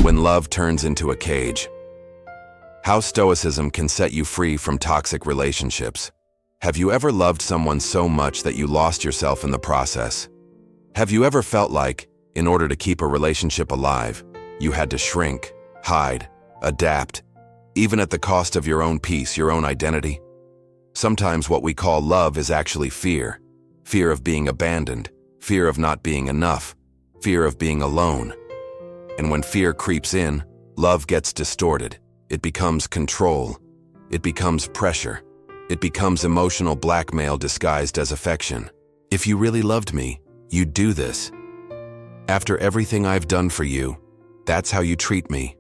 when love turns into a cage. How Stoicism can set you free from toxic relationships. Have you ever loved someone so much that you lost yourself in the process? Have you ever felt like, in order to keep a relationship alive, you had to shrink, hide, adapt, even at the cost of your own peace, your own identity? Sometimes what we call love is actually fear. Fear of being abandoned, fear of not being enough, fear of being alone. And when fear creeps in, love gets distorted. It becomes control. It becomes pressure. It becomes emotional blackmail disguised as affection. If you really loved me, you'd do this. After everything I've done for you, that's how you treat me.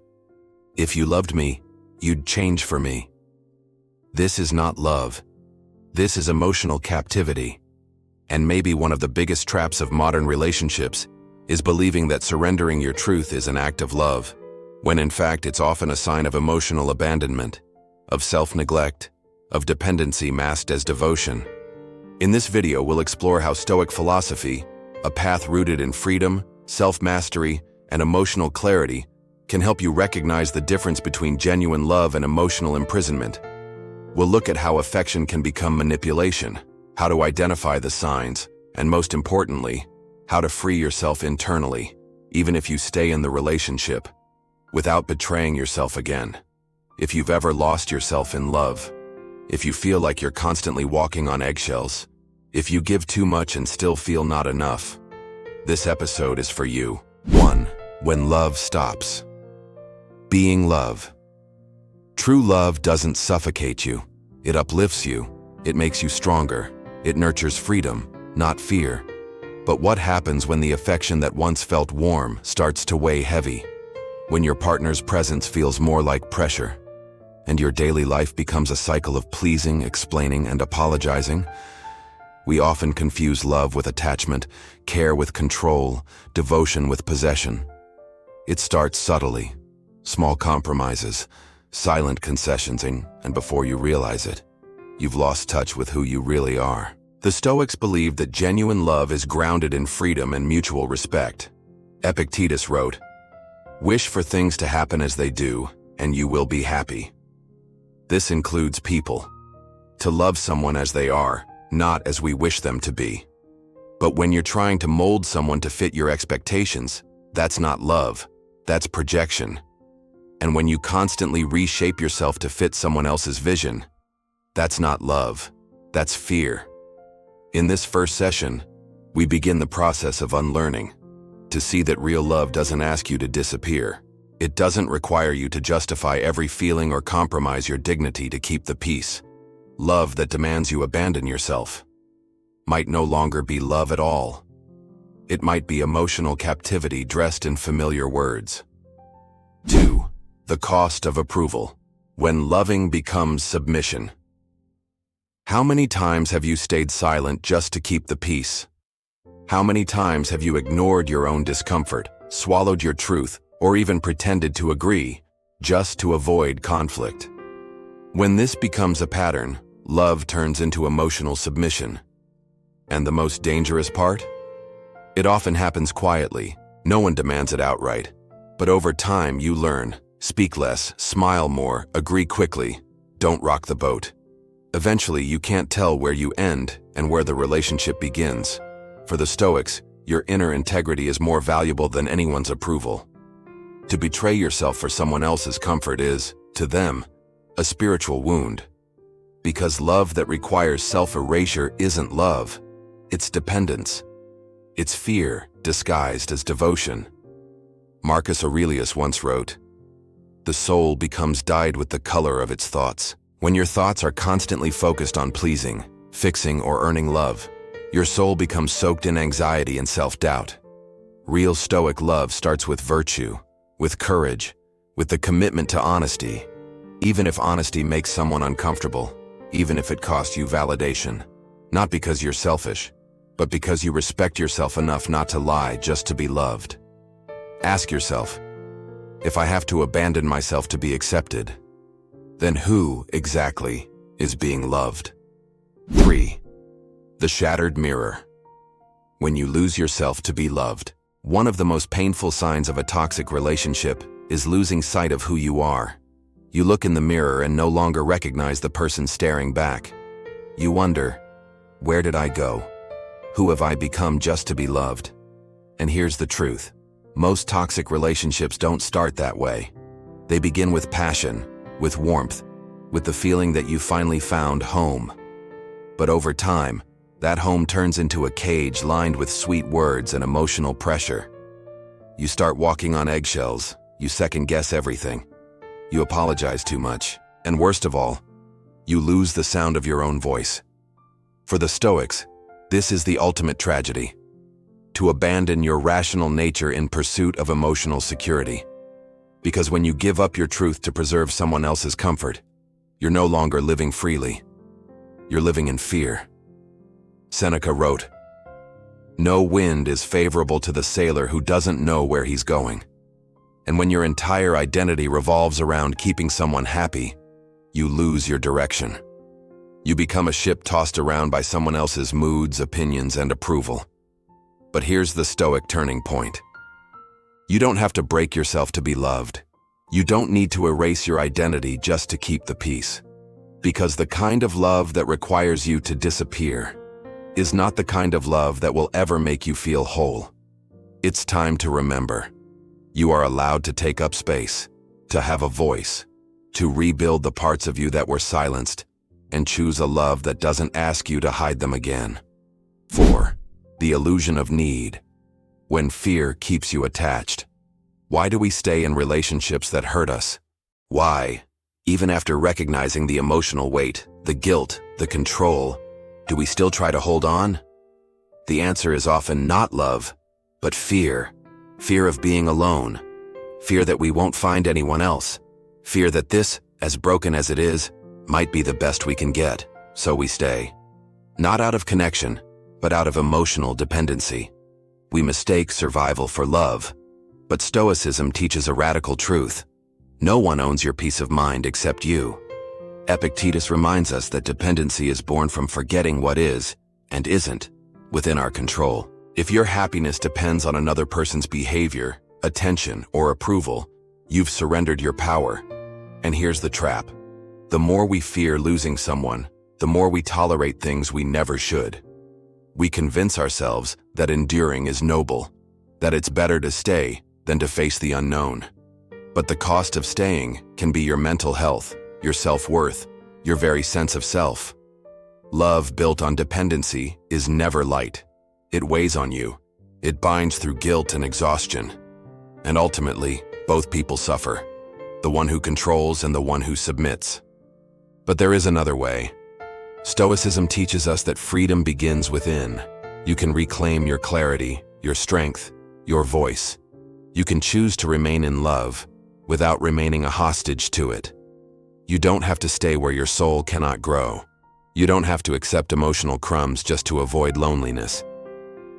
If you loved me, you'd change for me. This is not love. This is emotional captivity. And maybe one of the biggest traps of modern relationships is believing that surrendering your truth is an act of love, when in fact it's often a sign of emotional abandonment, of self-neglect, of dependency masked as devotion. In this video, we'll explore how Stoic philosophy, a path rooted in freedom, self-mastery, and emotional clarity, can help you recognize the difference between genuine love and emotional imprisonment. We'll look at how affection can become manipulation, how to identify the signs, and most importantly, how to free yourself internally, even if you stay in the relationship, without betraying yourself again. If you've ever lost yourself in love, if you feel like you're constantly walking on eggshells, if you give too much and still feel not enough, this episode is for you. 1. When love stops. Being love. True love doesn't suffocate you. It uplifts you. It makes you stronger. It nurtures freedom, not fear. But what happens when the affection that once felt warm starts to weigh heavy? When your partner's presence feels more like pressure, and your daily life becomes a cycle of pleasing, explaining, and apologizing? We often confuse love with attachment, care with control, devotion with possession. It starts subtly, small compromises, silent concessions, and before you realize it, you've lost touch with who you really are. The Stoics believed that genuine love is grounded in freedom and mutual respect. Epictetus wrote, "Wish for things to happen as they do, and you will be happy." This includes people. To love someone as they are, not as we wish them to be. But when you're trying to mold someone to fit your expectations, that's not love, that's projection. And when you constantly reshape yourself to fit someone else's vision, that's not love, that's fear. In this first session, we begin the process of unlearning, to see that real love doesn't ask you to disappear. It doesn't require you to justify every feeling or compromise your dignity to keep the peace. Love that demands you abandon yourself might no longer be love at all. It might be emotional captivity dressed in familiar words. 2. The cost of approval. When loving becomes submission. How many times have you stayed silent just to keep the peace? How many times have you ignored your own discomfort, swallowed your truth, or even pretended to agree, just to avoid conflict? When this becomes a pattern, love turns into emotional submission. And the most dangerous part? It often happens quietly. No one demands it outright. But over time, you learn. Speak less, smile more, agree quickly. Don't rock the boat. Eventually, you can't tell where you end and where the relationship begins. For the Stoics, your inner integrity is more valuable than anyone's approval. To betray yourself for someone else's comfort is, to them, a spiritual wound. Because love that requires self-erasure isn't love. It's dependence. It's fear disguised as devotion. Marcus Aurelius once wrote, "The soul becomes dyed with the color of its thoughts." When your thoughts are constantly focused on pleasing, fixing, or earning love, your soul becomes soaked in anxiety and self-doubt. Real Stoic love starts with virtue, with courage, with the commitment to honesty, even if honesty makes someone uncomfortable, even if it costs you validation. Not because you're selfish, but because you respect yourself enough not to lie just to be loved. Ask yourself, if I have to abandon myself to be accepted, then who, exactly, is being loved? 3. The shattered mirror. When you lose yourself to be loved. One of the most painful signs of a toxic relationship is losing sight of who you are. You look in the mirror and no longer recognize the person staring back. You wonder, where did I go? Who have I become just to be loved? And here's the truth. Most toxic relationships don't start that way. They begin with passion, with warmth, with the feeling that you finally found home. But over time, that home turns into a cage lined with sweet words and emotional pressure. You start walking on eggshells, you second-guess everything. You apologize too much, and worst of all, you lose the sound of your own voice. For the Stoics, this is the ultimate tragedy. To abandon your rational nature in pursuit of emotional security. Because when you give up your truth to preserve someone else's comfort, you're no longer living freely. You're living in fear. Seneca wrote, "No wind is favorable to the sailor who doesn't know where he's going." And when your entire identity revolves around keeping someone happy, you lose your direction. You become a ship tossed around by someone else's moods, opinions, and approval. But here's the Stoic turning point. You don't have to break yourself to be loved. You don't need to erase your identity just to keep the peace. Because the kind of love that requires you to disappear is not the kind of love that will ever make you feel whole. It's time to remember. You are allowed to take up space, to have a voice, to rebuild the parts of you that were silenced, and choose a love that doesn't ask you to hide them again. 4. The illusion of need. When fear keeps you attached. Why do we stay in relationships that hurt us? Why, even after recognizing the emotional weight, the guilt, the control, do we still try to hold on? The answer is often not love, but fear. Fear of being alone. Fear that we won't find anyone else. Fear that this, as broken as it is, might be the best we can get, so we stay. Not out of connection, but out of emotional dependency. We mistake survival for love. But Stoicism teaches a radical truth. No one owns your peace of mind except you. Epictetus reminds us that dependency is born from forgetting what is, and isn't, within our control. If your happiness depends on another person's behavior, attention, or approval, you've surrendered your power. And here's the trap. The more we fear losing someone, the more we tolerate things we never should. We convince ourselves that enduring is noble, that it's better to stay than to face the unknown. But the cost of staying can be your mental health, your self-worth, your very sense of self. Love built on dependency is never light. It weighs on you. It binds through guilt and exhaustion. And ultimately, both people suffer. The one who controls and the one who submits. But there is another way. Stoicism teaches us that freedom begins within. You can reclaim your clarity, your strength, your voice. You can choose to remain in love without remaining a hostage to it. You don't have to stay where your soul cannot grow. You don't have to accept emotional crumbs just to avoid loneliness.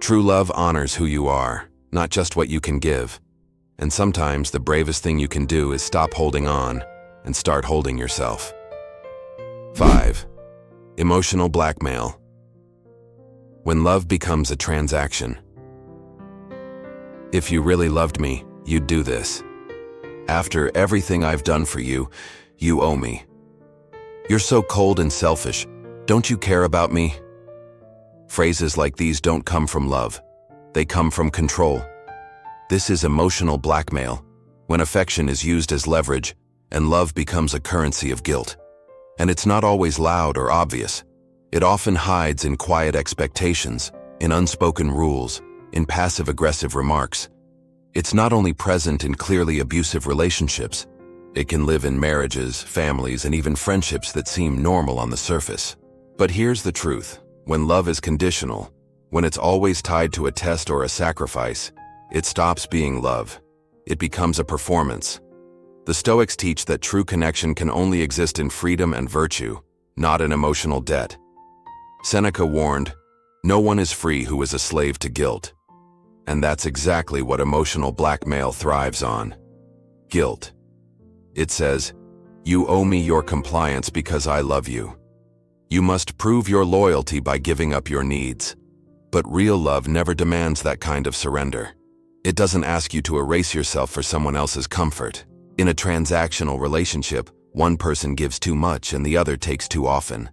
True love honors who you are, not just what you can give. And sometimes the bravest thing you can do is stop holding on and start holding yourself. 5. Emotional blackmail. When love becomes a transaction. If you really loved me, you'd do this. After everything I've done for you, you owe me. You're so cold and selfish. Don't you care about me? Phrases like these don't come from love. They come from control. This is emotional blackmail, when affection is used as leverage and love becomes a currency of guilt. And it's not always loud or obvious. It often hides in quiet expectations, in unspoken rules, in passive-aggressive remarks. It's not only present in clearly abusive relationships. It can live in marriages, families, and even friendships that seem normal on the surface. But here's the truth. When love is conditional, when it's always tied to a test or a sacrifice, it stops being love. It becomes a performance. The Stoics teach that true connection can only exist in freedom and virtue, not in emotional debt. Seneca warned, "No one is free who is a slave to guilt." And that's exactly what emotional blackmail thrives on. Guilt. It says, "You owe me your compliance because I love you. You must prove your loyalty by giving up your needs." But real love never demands that kind of surrender. It doesn't ask you to erase yourself for someone else's comfort. In a transactional relationship, one person gives too much and the other takes too often.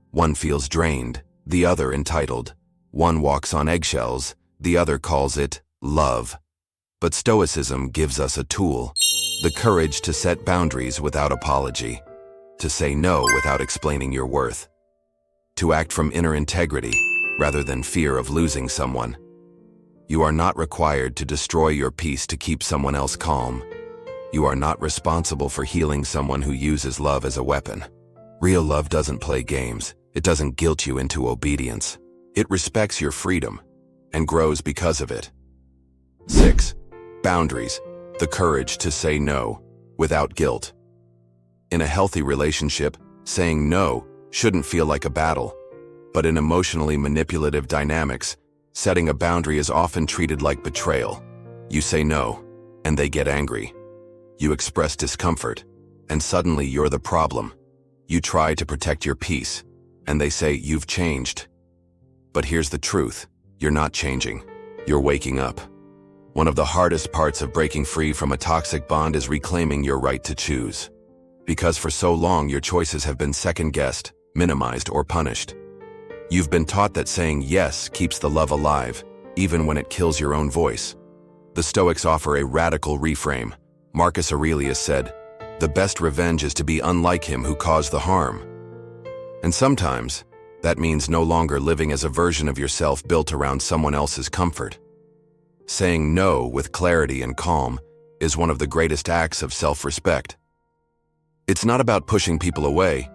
One feels drained, the other entitled. One walks on eggshells, the other calls it love. But Stoicism gives us a tool, the courage to set boundaries without apology, to say no without explaining your worth, to act from inner integrity rather than fear of losing someone. You are not required to destroy your peace to keep someone else calm. You are not responsible for healing someone who uses love as a weapon. Real love doesn't play games. It doesn't guilt you into obedience. It respects your freedom and grows because of it. 6. Boundaries, the courage to say no without guilt. In a healthy relationship, saying no shouldn't feel like a battle. But in emotionally manipulative dynamics, setting a boundary is often treated like betrayal. You say no, and they get angry. You express discomfort, and suddenly you're the problem. You try to protect your peace, and they say you've changed. But here's the truth, you're not changing. You're waking up. One of the hardest parts of breaking free from a toxic bond is reclaiming your right to choose. Because for so long your choices have been second-guessed, minimized, or punished. You've been taught that saying yes keeps the love alive, even when it kills your own voice. The Stoics offer a radical reframe. Marcus Aurelius said, "The best revenge is to be unlike him who caused the harm." And sometimes, that means no longer living as a version of yourself built around someone else's comfort. Saying no with clarity and calm is one of the greatest acts of self-respect. It's not about pushing people away.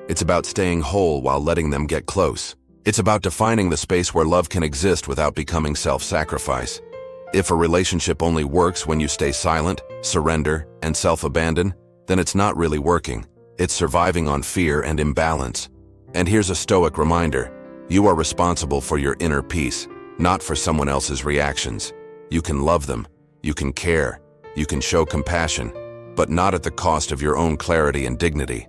It's about staying whole while letting them get close. It's about defining the space where love can exist without becoming self-sacrifice. If a relationship only works when you stay silent, surrender, and self-abandon, then it's not really working. It's surviving on fear and imbalance. And here's a Stoic reminder. You are responsible for your inner peace, not for someone else's reactions. You can love them, you can care, you can show compassion, but not at the cost of your own clarity and dignity.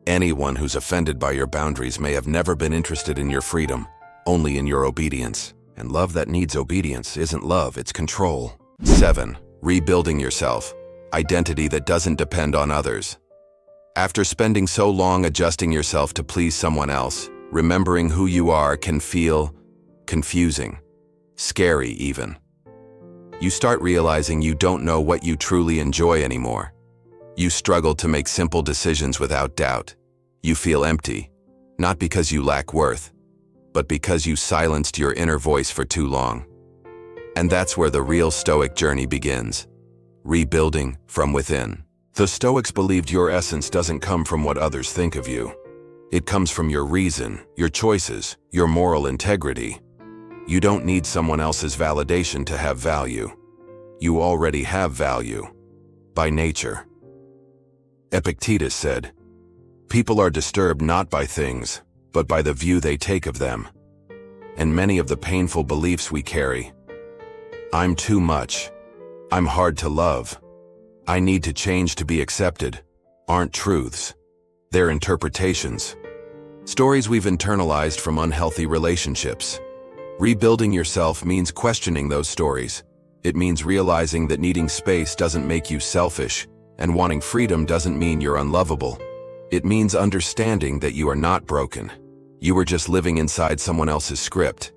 Anyone who's offended by your boundaries may have never been interested in your freedom, only in your obedience. And love that needs obedience isn't love, it's control. 7. Rebuilding yourself. Identity that doesn't depend on others. After spending so long adjusting yourself to please someone else, remembering who you are can feel confusing, scary even. You start realizing you don't know what you truly enjoy anymore. You struggle to make simple decisions without doubt. You feel empty, not because you lack worth, but because you silenced your inner voice for too long. And that's where the real Stoic journey begins. Rebuilding from within. The Stoics believed your essence doesn't come from what others think of you. It comes from your reason, your choices, your moral integrity. You don't need someone else's validation to have value. You already have value. By nature. Epictetus said, "People are disturbed not by things, but by the view they take of them." And many of the painful beliefs we carry, I'm too much, I'm hard to love, I need to change to be accepted, aren't truths. They're interpretations. Stories we've internalized from unhealthy relationships. Rebuilding yourself means questioning those stories. It means realizing that needing space doesn't make you selfish, and wanting freedom doesn't mean you're unlovable. It means understanding that you are not broken. You were just living inside someone else's script.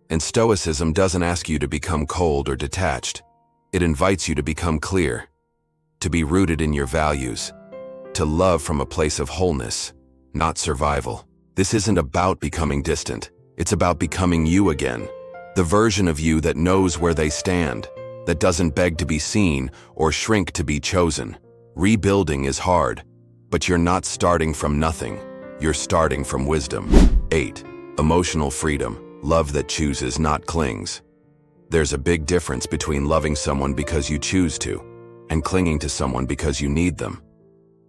And Stoicism doesn't ask you to become cold or detached. It invites you to become clear, to be rooted in your values, to love from a place of wholeness, not survival. This isn't about becoming distant. It's about becoming you again, the version of you that knows where they stand, that doesn't beg to be seen or shrink to be chosen. Rebuilding is hard, but you're not starting from nothing. You're starting from wisdom. 8. Emotional freedom. Love that chooses, not clings. There's a big difference between loving someone because you choose to, and clinging to someone because you need them.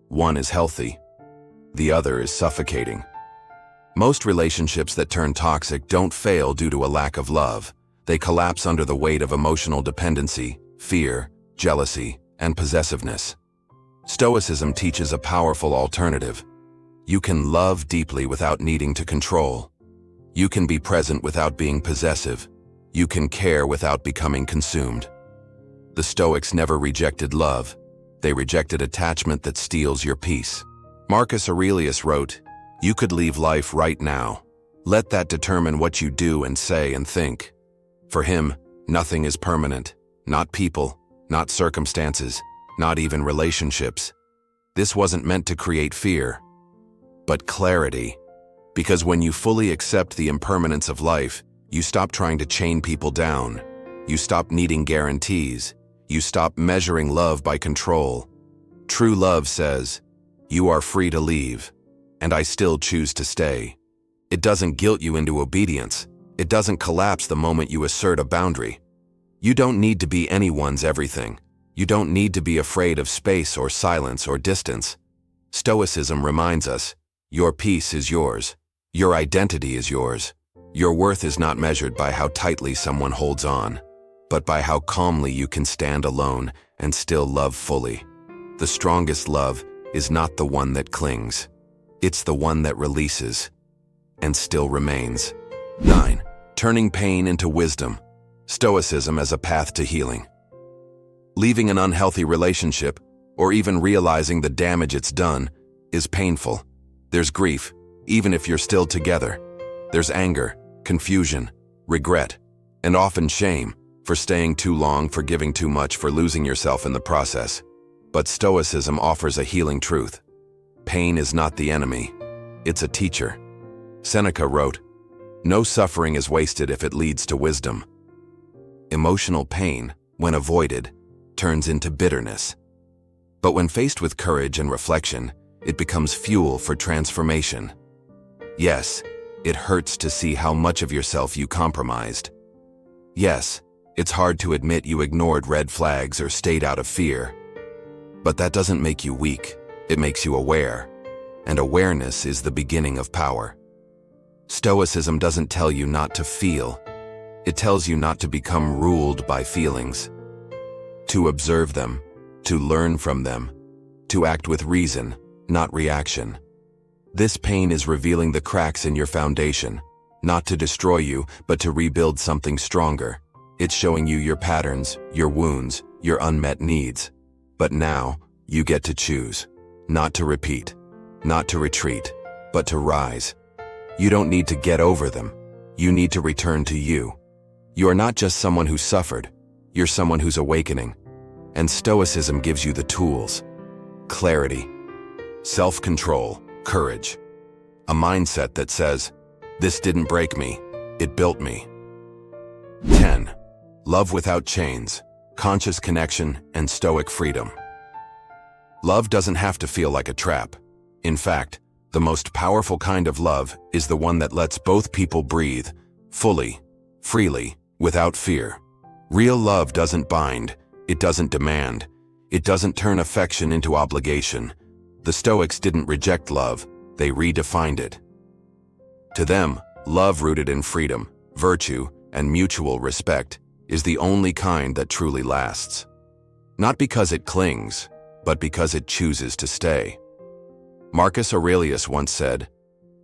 One is healthy. The other is suffocating. Most relationships that turn toxic don't fail due to a lack of love. They collapse under the weight of emotional dependency, fear, jealousy, and possessiveness. Stoicism teaches a powerful alternative. You can love deeply without needing to control. You can be present without being possessive. You can care without becoming consumed. The Stoics never rejected love. They rejected attachment that steals your peace. Marcus Aurelius wrote, "You could leave life right now. Let that determine what you do and say and think." For him, nothing is permanent. Not people, not circumstances, not even relationships. This wasn't meant to create fear, but clarity. Because when you fully accept the impermanence of life, you stop trying to chain people down. You stop needing guarantees. You stop measuring love by control. True love says, "You are free to leave, and I still choose to stay." It doesn't guilt you into obedience. It doesn't collapse the moment you assert a boundary. You don't need to be anyone's everything. You don't need to be afraid of space or silence or distance. Stoicism reminds us, your peace is yours. Your identity is yours. Your worth is not measured by how tightly someone holds on, but by how calmly you can stand alone and still love fully. The strongest love is not the one that clings. It's the one that releases and still remains. 9. Turning pain into wisdom. Stoicism as a path to healing. Leaving an unhealthy relationship, or even realizing the damage it's done, is painful. There's grief, even if you're still together. There's anger, confusion, regret, and often shame for staying too long, for giving too much, for losing yourself in the process. But Stoicism offers a healing truth. Pain is not the enemy. It's a teacher. Seneca wrote, "No suffering is wasted if it leads to wisdom." Emotional pain, when avoided, turns into bitterness. But when faced with courage and reflection, it becomes fuel for transformation. Yes, it hurts to see how much of yourself you compromised. Yes, it's hard to admit you ignored red flags or stayed out of fear. But that doesn't make you weak. It makes you aware. And awareness is the beginning of power. Stoicism doesn't tell you not to feel. It tells you not to become ruled by feelings. To observe them, to learn from them, to act with reason, not reaction. This pain is revealing the cracks in your foundation, not to destroy you, but to rebuild something stronger. It's showing you your patterns, your wounds, your unmet needs. But now, you get to choose. Not to repeat, not to retreat, but to rise. You don't need to get over them. You need to return to you. You are not just someone who suffered. You're someone who's awakening. And Stoicism gives you the tools. Clarity, self-control, courage. A mindset that says, "This didn't break me, it built me." 10. Love without chains, conscious connection, and Stoic freedom. Love doesn't have to feel like a trap. In fact, the most powerful kind of love is the one that lets both people breathe, fully, freely, without fear. Real love doesn't bind, it doesn't demand, it doesn't turn affection into obligation. The Stoics didn't reject love, they redefined it. To them, love rooted in freedom, virtue, and mutual respect is the only kind that truly lasts. Not because it clings, but because it chooses to stay. Marcus Aurelius once said,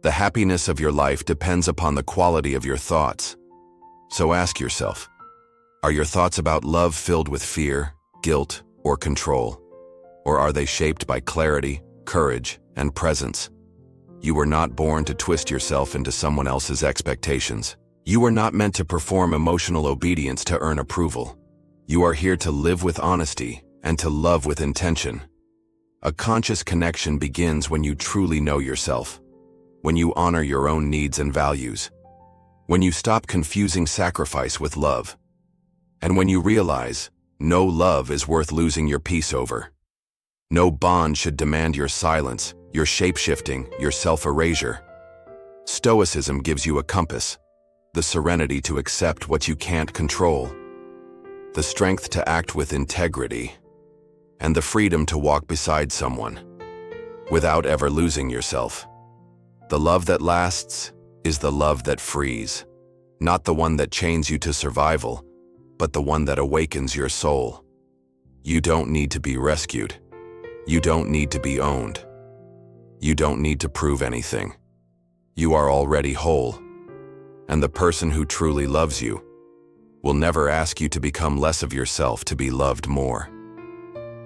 "The happiness of your life depends upon the quality of your thoughts." So ask yourself, are your thoughts about love filled with fear, guilt, or control? Or are they shaped by clarity, courage, and presence? You were not born to twist yourself into someone else's expectations. You were not meant to perform emotional obedience to earn approval. You are here to live with honesty and to love with intention. A conscious connection begins when you truly know yourself, when you honor your own needs and values, when you stop confusing sacrifice with love, and when you realize no love is worth losing your peace over. No bond should demand your silence, your shape-shifting, your self-erasure. Stoicism gives you a compass, the serenity to accept what you can't control, the strength to act with integrity, and the freedom to walk beside someone without ever losing yourself. The love that lasts is the love that frees, not the one that chains you to survival, but the one that awakens your soul. You don't need to be rescued. You don't need to be owned. You don't need to prove anything. You are already whole, and the person who truly loves you will never ask you to become less of yourself to be loved more.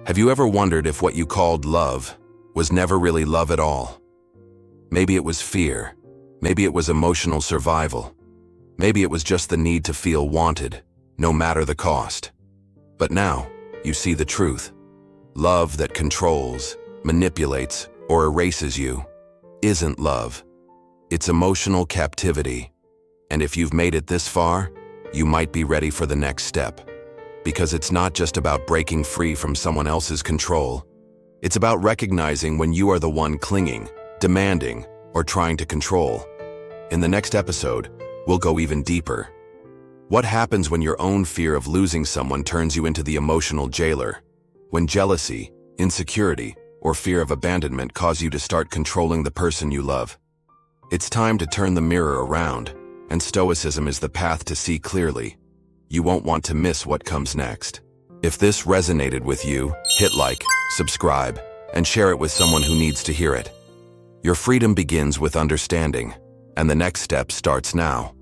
Have you ever wondered if what you called love was never really love at all? Maybe it was fear. Maybe it was emotional survival. Maybe it was just the need to feel wanted, no matter the cost. But now, you see the truth. Love that controls, manipulates, or erases you isn't love. It's emotional captivity. And if you've made it this far, you might be ready for the next step. Because it's not just about breaking free from someone else's control. It's about recognizing when you are the one clinging, demanding, or trying to control. In the next episode, we'll go even deeper. What happens when your own fear of losing someone turns you into the emotional jailer? When jealousy, insecurity, or fear of abandonment cause you to start controlling the person you love? It's time to turn the mirror around, and Stoicism is the path to see clearly. You won't want to miss what comes next. If this resonated with you, hit like, subscribe, and share it with someone who needs to hear it. Your freedom begins with understanding, and the next step starts now.